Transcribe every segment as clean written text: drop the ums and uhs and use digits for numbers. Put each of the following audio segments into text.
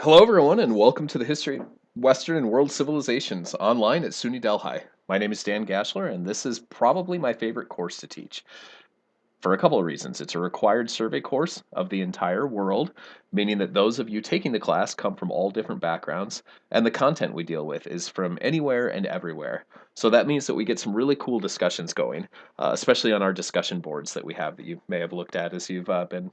Hello, everyone, and welcome to the History of Western and World Civilizations online at SUNY Delhi. My name is Dan Gashler, and this is probably my favorite course to teach for a couple of reasons. It's a required survey course of the entire world, meaning that those of you taking the class come from all different backgrounds, and the content we deal with is from anywhere and everywhere. So that means that we get some really cool discussions going, especially on our discussion boards that we have that you may have looked at as you've been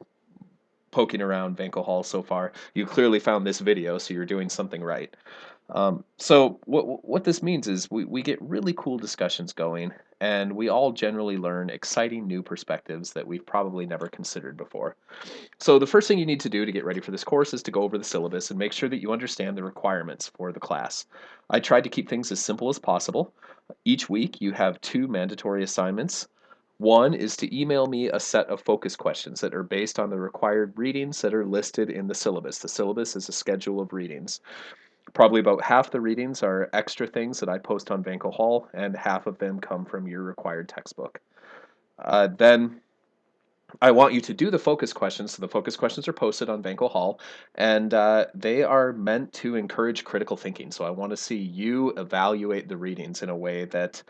poking around Vanco Hall so far. You clearly found this video, so you're doing something right. So what this means is we get really cool discussions going, and we all generally learn exciting new perspectives that we've probably never considered before. So the first thing you need to do to get ready for this course is to go over the syllabus and make sure that you understand the requirements for the class. I tried to keep things as simple as possible. Each week you have two mandatory assignments. One is to email me a set of focus questions that are based on the required readings that are listed in the syllabus. The syllabus is a schedule of readings. Probably about half the readings are extra things that I post on Vanco Hall, and half of them come from your required textbook. Then I want you to do the focus questions. So the focus questions are posted on Vanco Hall, and they are meant to encourage critical thinking. So I want to see you evaluate the readings in a way that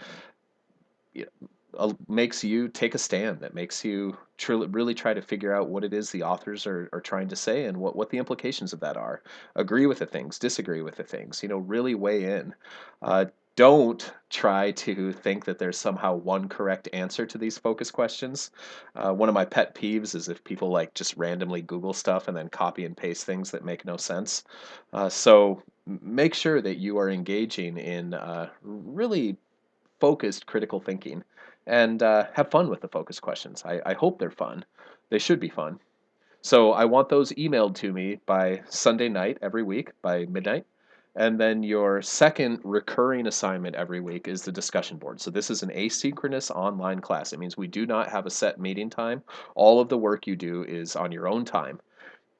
makes you take a stand, that makes you really try to figure out what it is the authors are trying to say and what the implications of that are. Agree with the things, disagree with the things, really weigh in. Don't try to think that there's somehow one correct answer to these focus questions. One of my pet peeves is if people like just randomly Google stuff and then copy and paste things that make no sense. So make sure that you are engaging in really focused critical thinking and have fun with the focus questions. I hope they're fun. They should be fun. So I want those emailed to me by Sunday night every week by midnight. And then your second recurring assignment every week is the discussion board. So this is an asynchronous online class. It means we do not have a set meeting time. All of the work you do is on your own time.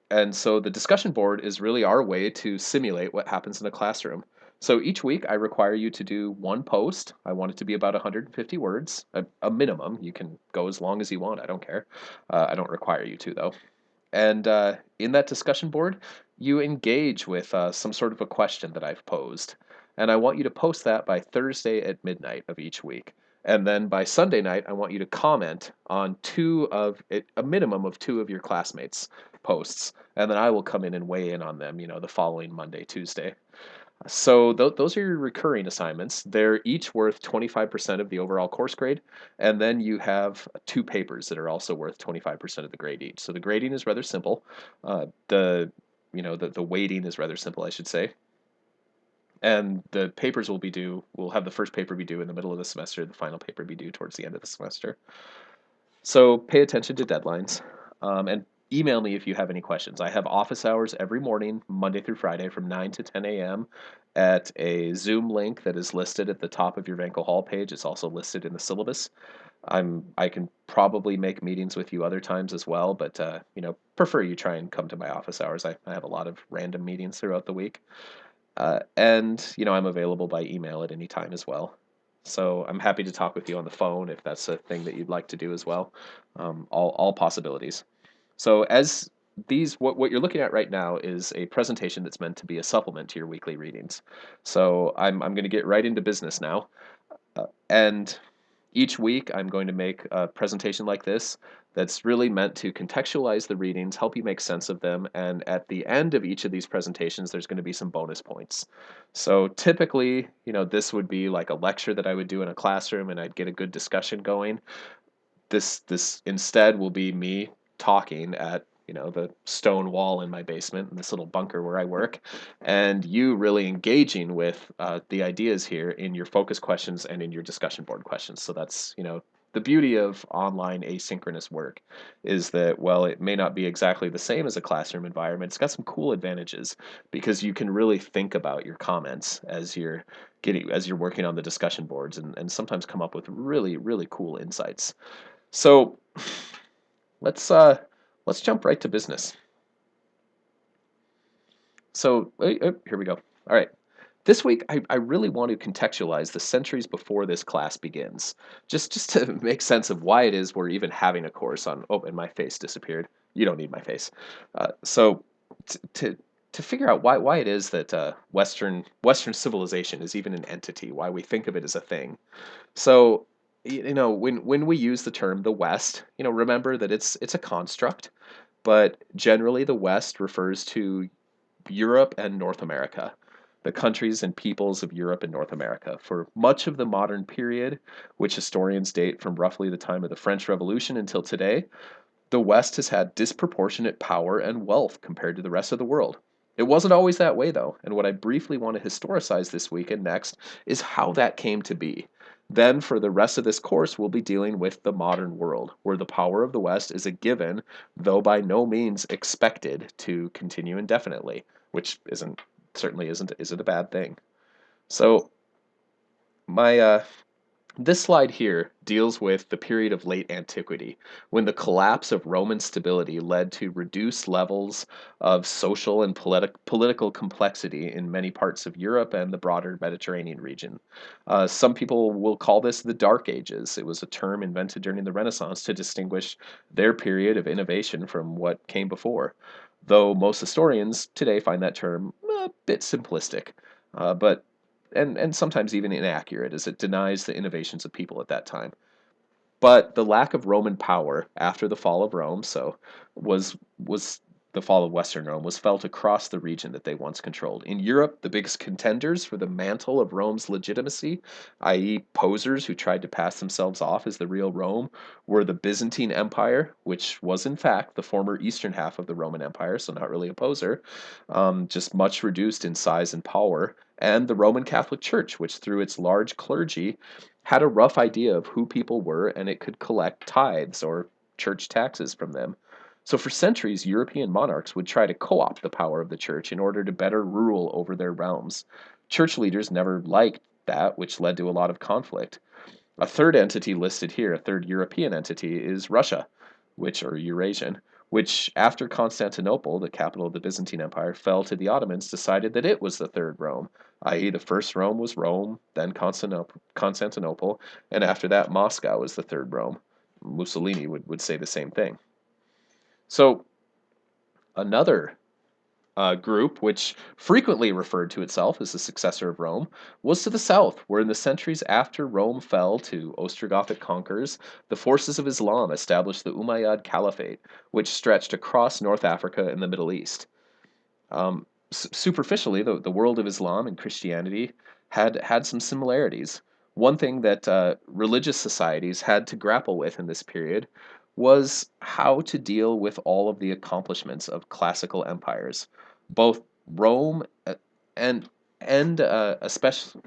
And so the discussion board is really our way to simulate what happens in a classroom. So each week I require you to do one post. I want it to be about 150 words, a minimum. You can go as long as you want. I don't care. I don't require you to, though. And in that discussion board, you engage with some sort of a question that I've posed. And I want you to post that by Thursday at midnight of each week. And then by Sunday night, I want you to comment on a minimum of two of your classmates' posts. And then I will come in and weigh in on them, the following Monday, Tuesday. So those are your recurring assignments. They're each worth 25% of the overall course grade, and then you have two papers that are also worth 25% of the grade each. So the grading is rather simple. The weighting is rather simple, I should say. And the papers will be due. We'll have the first paper be due in the middle of the semester. The final paper be due towards the end of the semester. So pay attention to deadlines, and email me if you have any questions. I have office hours every morning, Monday through Friday, from 9 to 10 a.m. at a Zoom link that is listed at the top of your Vanco Hall page. It's also listed in the syllabus. I can probably make meetings with you other times as well, but prefer you try and come to my office hours. I have a lot of random meetings throughout the week, and I'm available by email at any time as well. So I'm happy to talk with you on the phone if that's a thing that you'd like to do as well. All possibilities. So as what you're looking at right now is a presentation that's meant to be a supplement to your weekly readings. So I'm going to get right into business now, and each week I'm going to make a presentation like this that's really meant to contextualize the readings, help you make sense of them, and at the end of each of these presentations, there's going to be some bonus points. So typically, this would be like a lecture that I would do in a classroom and I'd get a good discussion going. This instead will be me talking at the stone wall in my basement in this little bunker where I work, and you really engaging with the ideas here in your focus questions and in your discussion board questions. So that's the beauty of online asynchronous work is that while it may not be exactly the same as a classroom environment, it's got some cool advantages because you can really think about your comments as you're working on the discussion boards and sometimes come up with really, really cool insights. So let's uh, let's jump right to business. So here we go. All right. This week, I really want to contextualize the centuries before this class begins, just to make sense of why it is we're even having a course on. Oh, and my face disappeared. You don't need my face. So to to figure out why it is that Western civilization is even an entity, why we think of it as a thing. So, when we use the term the West, remember that it's a construct, but generally the West refers to Europe and North America, the countries and peoples of Europe and North America. For much of the modern period, which historians date from roughly the time of the French Revolution until today, the West has had disproportionate power and wealth compared to the rest of the world. It wasn't always that way, though, and what I briefly want to historicize this week and next is how that came to be. Then, for the rest of this course, we'll be dealing with the modern world, where the power of the West is a given, though by no means expected to continue indefinitely, which certainly isn't a bad thing. So, my this slide here deals with the period of late antiquity, when the collapse of Roman stability led to reduced levels of social and political complexity in many parts of Europe and the broader Mediterranean region. Some people will call this the Dark Ages. It was a term invented during the Renaissance to distinguish their period of innovation from what came before, though most historians today find that term a bit simplistic. But and sometimes even inaccurate, as it denies the innovations of people at that time. But the lack of Roman power after the fall of Rome, was the fall of Western Rome, was felt across the region that they once controlled. In Europe, the biggest contenders for the mantle of Rome's legitimacy, i.e., posers who tried to pass themselves off as the real Rome, were the Byzantine Empire, which was in fact the former eastern half of the Roman Empire, so not really a poser, just much reduced in size and power, and the Roman Catholic Church, which through its large clergy had a rough idea of who people were, and it could collect tithes or church taxes from them. So for centuries, European monarchs would try to co-opt the power of the church in order to better rule over their realms. Church leaders never liked that, which led to a lot of conflict. A third entity listed here, a third European entity, is Russia, or Eurasian, which after Constantinople, the capital of the Byzantine Empire, fell to the Ottomans, decided that it was the third Rome, i.e., the first Rome was Rome, then Constantinople, and after that, Moscow was the third Rome. Mussolini would say the same thing. So, another group, which frequently referred to itself as the successor of Rome, was to the south, where in the centuries after Rome fell to Ostrogothic conquerors, the forces of Islam established the Umayyad Caliphate, which stretched across North Africa and the Middle East. Superficially, the world of Islam and Christianity had some similarities. One thing that religious societies had to grapple with in this period was how to deal with all of the accomplishments of classical empires, both Rome and especially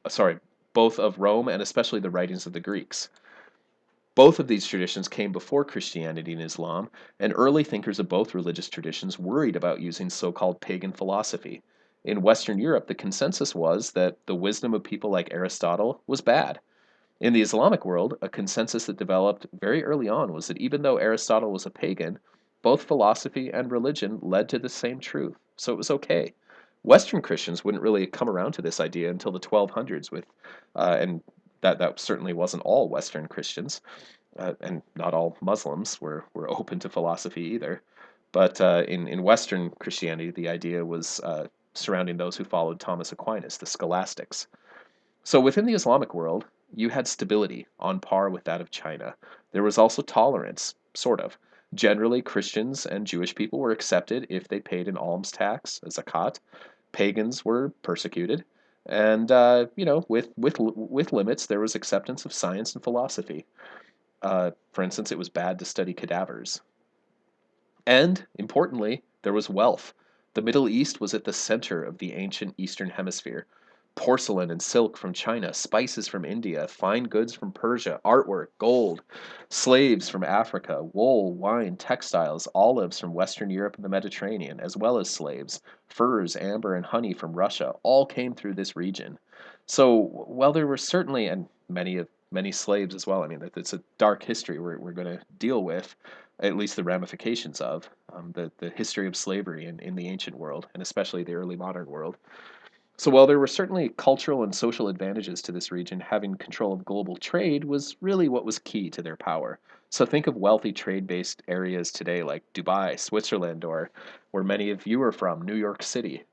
sorry, both of Rome and especially the writings of the Greeks. Both of these traditions came before Christianity and Islam, and early thinkers of both religious traditions worried about using so-called pagan philosophy. In Western Europe, the consensus was that the wisdom of people like Aristotle was bad. In the Islamic world, a consensus that developed very early on was that even though Aristotle was a pagan, both philosophy and religion led to the same truth, so it was okay. Western Christians wouldn't really come around to this idea until the 1200s, and that certainly wasn't all Western Christians, and not all Muslims were open to philosophy either. But in Western Christianity, the idea was surrounding those who followed Thomas Aquinas, the scholastics. So within the Islamic world, you had stability on par with that of China. There was also tolerance, sort of. Generally, Christians and Jewish people were accepted if they paid an alms tax, a zakat. Pagans were persecuted, and with limits, there was acceptance of science and philosophy. For instance, it was bad to study cadavers. And, importantly, there was wealth. The Middle East was at the center of the ancient Eastern Hemisphere. Porcelain and silk from China, spices from India, fine goods from Persia, artwork, gold, slaves from Africa, wool, wine, textiles, olives from Western Europe and the Mediterranean, as well as slaves, furs, amber, and honey from Russia, all came through this region. So, while there were certainly, and many slaves as well, I mean, it's a dark history we're going to deal with, at least the ramifications of the history of slavery in the ancient world, and especially the early modern world. So while there were certainly cultural and social advantages to this region, having control of global trade was really what was key to their power. So think of wealthy trade-based areas today like Dubai, Switzerland, or where many of you are from, New York City.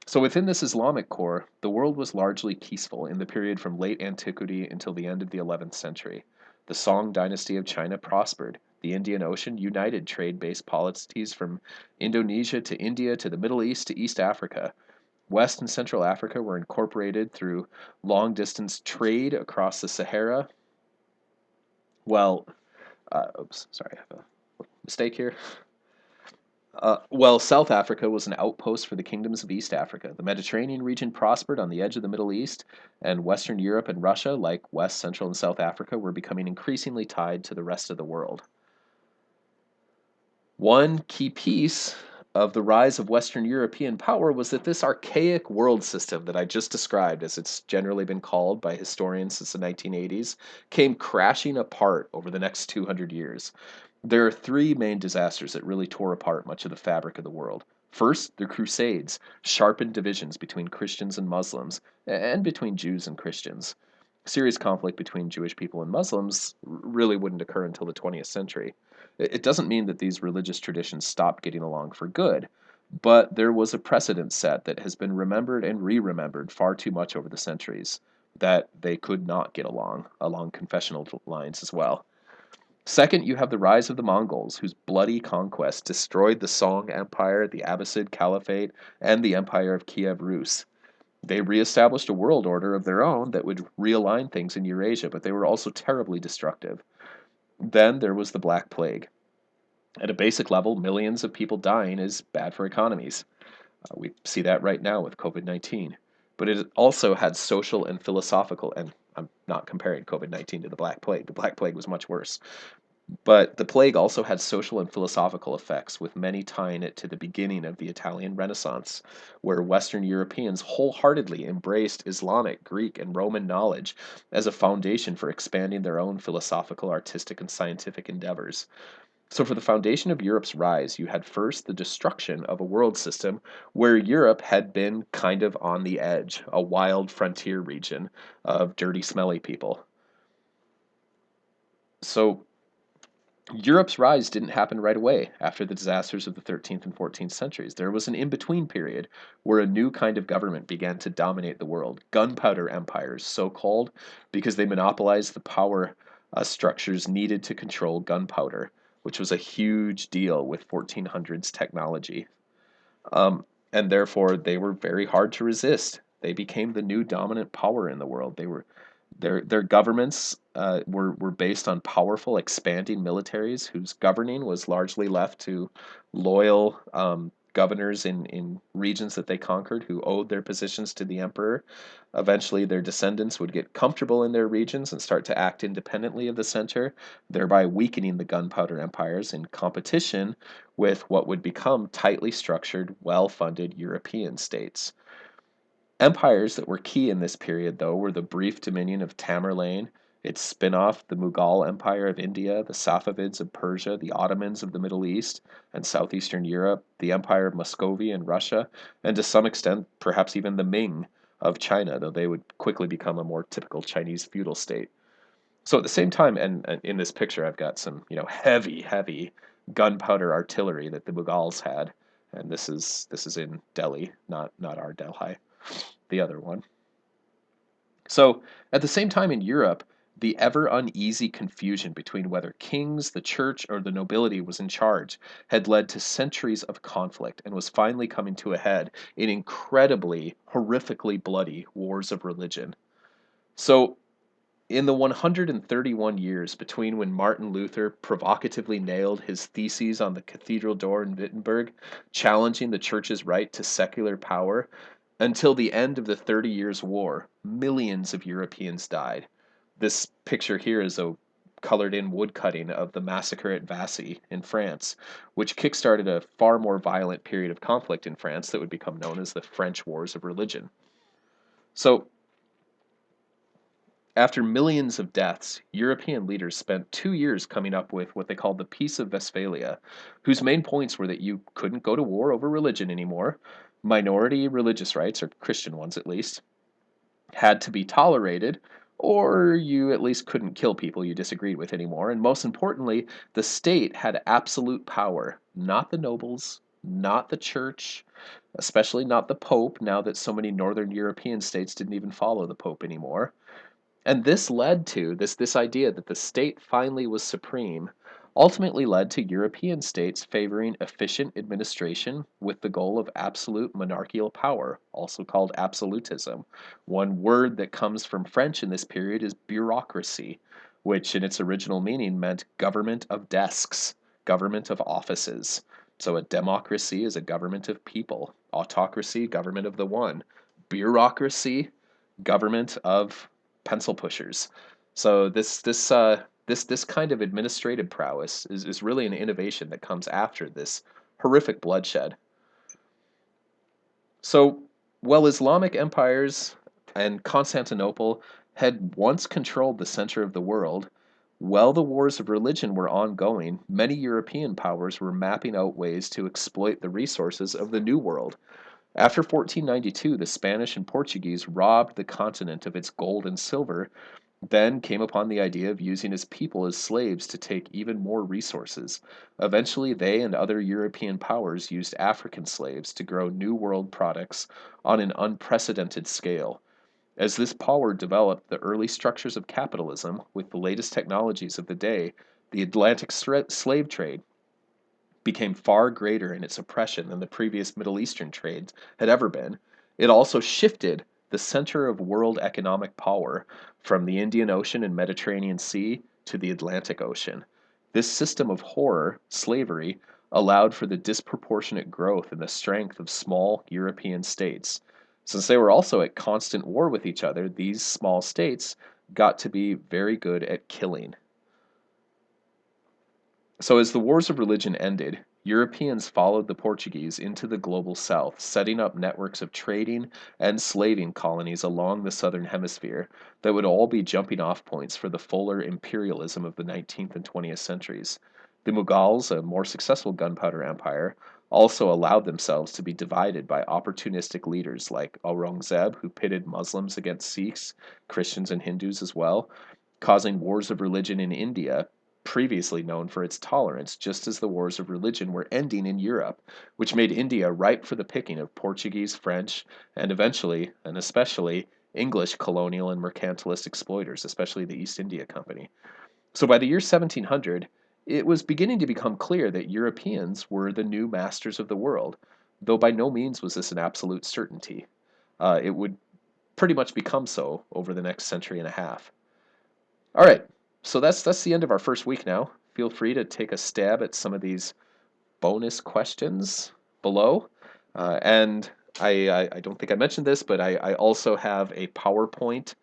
So within this Islamic core, the world was largely peaceful in the period from late antiquity until the end of the 11th century. The Song dynasty of China prospered. The Indian Ocean united trade-based polities from Indonesia to India to the Middle East to East Africa. West and Central Africa were incorporated through long distance trade across the Sahara. Well, oops, sorry, I have a mistake here. Well, South Africa was an outpost for the kingdoms of East Africa. The Mediterranean region prospered on the edge of the Middle East, and Western Europe and Russia, like West, Central, and South Africa, were becoming increasingly tied to the rest of the world. One key piece of the rise of Western European power was that this archaic world system that I just described, as it's generally been called by historians since the 1980s, came crashing apart over the next 200 years. There are three main disasters that really tore apart much of the fabric of the world. First, the Crusades sharpened divisions between Christians and Muslims, and between Jews and Christians. Serious conflict between Jewish people and Muslims really wouldn't occur until the 20th century. It doesn't mean that these religious traditions stopped getting along for good, but there was a precedent set that has been remembered and re-remembered far too much over the centuries, that they could not get along confessional lines as well. Second, you have the rise of the Mongols, whose bloody conquest destroyed the Song Empire, the Abbasid Caliphate, and the Empire of Kiev Rus. They reestablished a world order of their own that would realign things in Eurasia, but they were also terribly destructive. Then there was the Black Plague. At a basic level, millions of people dying is bad for economies. We see that right now with COVID-19. But it also had social and philosophical, and I'm not comparing COVID-19 to the Black Plague. The Black Plague was much worse. But the plague also had social and philosophical effects, with many tying it to the beginning of the Italian Renaissance, where Western Europeans wholeheartedly embraced Islamic, Greek, and Roman knowledge as a foundation for expanding their own philosophical, artistic, and scientific endeavors. So, for the foundation of Europe's rise, you had first the destruction of a world system where Europe had been kind of on the edge, a wild frontier region of dirty, smelly people. So, Europe's rise didn't happen right away after the disasters of the 13th and 14th centuries. There was an in between period where a new kind of government began to dominate the world. Gunpowder empires, so called because they monopolized the power structures needed to control gunpowder, which was a huge deal with 1400s technology. And therefore, they were very hard to resist. They became the new dominant power in the world. Their governments were based on powerful, expanding militaries whose governing was largely left to loyal governors in regions that they conquered who owed their positions to the emperor. Eventually, their descendants would get comfortable in their regions and start to act independently of the center, thereby weakening the gunpowder empires in competition with what would become tightly structured, well funded European states. Empires that were key in this period, though, were the brief dominion of Tamerlane, its spin-off, the Mughal Empire of India, the Safavids of Persia, the Ottomans of the Middle East and southeastern Europe, the Empire of Muscovy in Russia, and to some extent, perhaps even the Ming of China, though they would quickly become a more typical Chinese feudal state. So at the same time, and in this picture, I've got some, heavy gunpowder artillery that the Mughals had, and this is in Delhi, not our Delhi, the other one. So, at the same time in Europe, the ever uneasy confusion between whether kings, the church, or the nobility was in charge had led to centuries of conflict and was finally coming to a head in incredibly, horrifically bloody wars of religion. So, in the 131 years between when Martin Luther provocatively nailed his theses on the cathedral door in Wittenberg, challenging the church's right to secular power, until the end of the 30 Years' War, millions of Europeans died. This picture here is a colored in woodcutting of the massacre at Vassy in France, which kickstarted a far more violent period of conflict in France that would become known as the French Wars of Religion. So, after millions of deaths, European leaders spent 2 years coming up with what they called the Peace of Westphalia, whose main points were that you couldn't go to war over religion anymore, Minority religious rights, or Christian ones at least, had to be tolerated, or you at least couldn't kill people you disagreed with anymore. And most importantly, the state had absolute power, not the nobles, not the church, especially not the Pope, now that so many Northern European states didn't even follow the Pope anymore. And this led to this idea that the state finally was supreme, ultimately led to European states favoring efficient administration with the goal of absolute monarchical power, also called absolutism. One word that comes from French in this period is bureaucracy, which in its original meaning meant government of desks, government of offices. So a democracy is a government of people, autocracy, government of the one, bureaucracy, government of pencil pushers. So this kind of administrative prowess is really an innovation that comes after this horrific bloodshed. So while Islamic empires and Constantinople had once controlled the center of the world, while the wars of religion were ongoing, many European powers were mapping out ways to exploit the resources of the New World. After 1492, the Spanish and Portuguese robbed the continent of its gold and silver, then came upon the idea of using his people as slaves to take even more resources. Eventually, they and other European powers used African slaves to grow New World products on an unprecedented scale. As this power developed the early structures of capitalism with the latest technologies of the day, the Atlantic slave trade became far greater in its oppression than the previous Middle Eastern trades had ever been. It also shifted the center of world economic power from the Indian Ocean and Mediterranean Sea to the Atlantic Ocean. This system of horror, slavery, allowed for the disproportionate growth and the strength of small European states. Since they were also at constant war with each other, these small states got to be very good at killing. So, as the wars of religion ended, Europeans followed the Portuguese into the global south, setting up networks of trading and slaving colonies along the southern hemisphere that would all be jumping off points for the fuller imperialism of the 19th and 20th centuries. The Mughals, a more successful gunpowder empire, also allowed themselves to be divided by opportunistic leaders like Aurangzeb, who pitted Muslims against Sikhs, Christians, and Hindus as well, causing wars of religion in India, previously known for its tolerance, just as the wars of religion were ending in Europe, which made India ripe for the picking of Portuguese, French, and eventually, and especially, English colonial and mercantilist exploiters, especially the East India Company. So by the year 1700, it was beginning to become clear that Europeans were the new masters of the world, though by no means was this an absolute certainty. It would pretty much become so over the next century and a half. All right, so that's the end of our first week now. Feel free to take a stab at some of these bonus questions below. And I don't think I mentioned this, but I also have a PowerPoint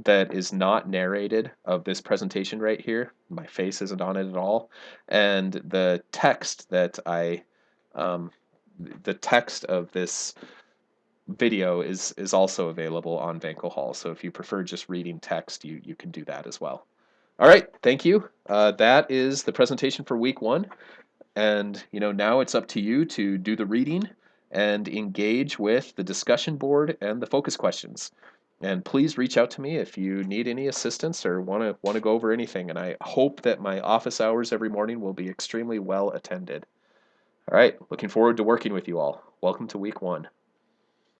that is not narrated of this presentation right here. My face isn't on it at all. And the text that the text of this video is also available on Vanco Hall. So if you prefer just reading text, you can do that as well. All right, thank you. That is the presentation for week one. And now it's up to you to do the reading and engage with the discussion board and the focus questions. And please reach out to me if you need any assistance or want to go over anything. And I hope that my office hours every morning will be extremely well attended. All right, looking forward to working with you all. Welcome to week one.